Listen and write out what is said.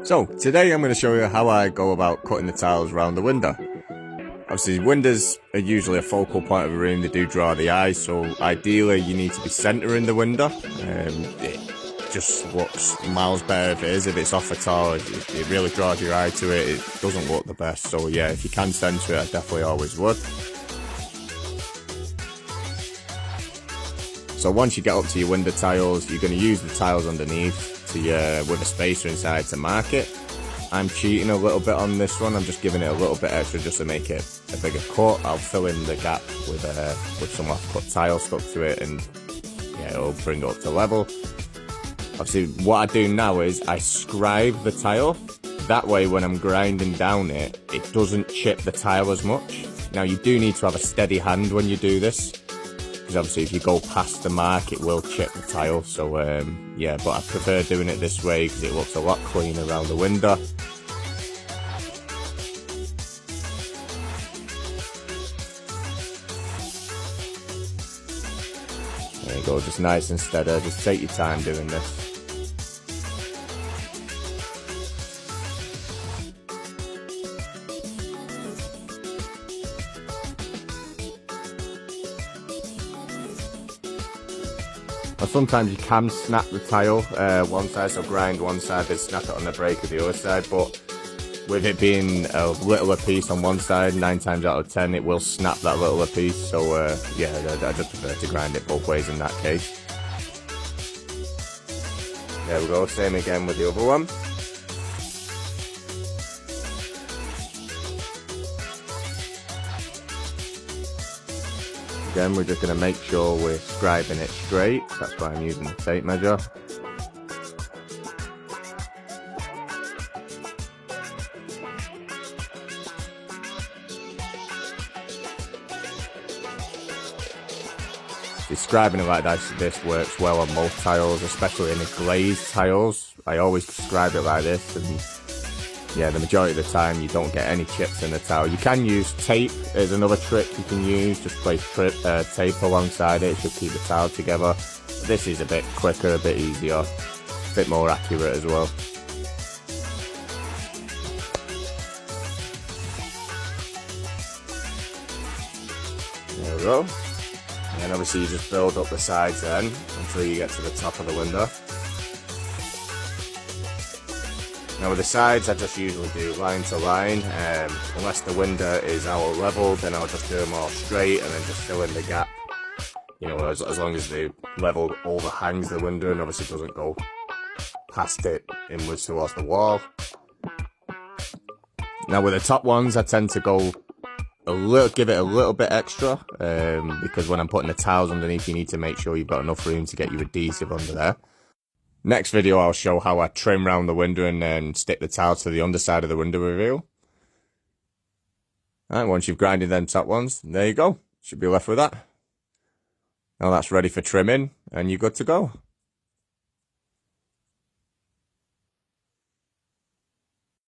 So today I'm going to show you how I go about cutting the tiles around the window. Obviously windows are usually a focal point of a room, they do draw the eye, so ideally you need to be centering the window. It just looks miles better if it is. If it's off at all, it really draws your eye to it, it doesn't look the best. So yeah, if you can center it, I definitely always would. So once you get up to your window tiles, you're going to use the tiles underneath with a spacer inside to mark it. I'm cheating a little bit on this one, I'm just giving it a little bit extra just to make it a bigger cut. I'll fill in the gap with some off-cut tile stuck to it, and yeah, it'll bring it up to level. Obviously what I do now is I scribe the tile, that way when I'm grinding down it, it doesn't chip the tile as much. Now you do need to have a steady hand when you do this, because obviously if you go past the mark it will chip the tile. So yeah, but I prefer doing it this way because it looks a lot cleaner around the window. There you go, just nice and steady, just take your time doing this. Or sometimes you can snap the tile one side, so grind one side and snap it on the break of the other side, but with it being a littler piece on one side, 9 times out of 10 it will snap that littler piece, so yeah, I just prefer to grind it both ways in that case. There we go, same again with the other one. Again, we're just going to make sure we're scribing it straight, that's why I'm using the tape measure. Scribing it like this works well on most tiles, especially in the glazed tiles. I always scribe it like this, and yeah, the majority of the time you don't get any chips in the tile. You can use tape as another trick you can use, just place tape alongside it, it should keep the tile together. This is a bit quicker, a bit easier, a bit more accurate as well. There we go. And obviously you just build up the sides then until you get to the top of the window. Now with the sides I just usually do line to line, unless the window is out of level then I'll just do them all straight and then just fill in the gap. You know, as long as the level overhangs the window and obviously doesn't go past it inwards towards the wall. Now with the top ones I tend to go give it a little bit extra, because when I'm putting the tiles underneath you need to make sure you've got enough room to get your adhesive under there. Next video I'll show how I trim around the window and then stick the tiles to the underside of the window reveal. Alright, once you've grinded them top ones, there you go. Should be left with that. Now that's ready for trimming and you're good to go.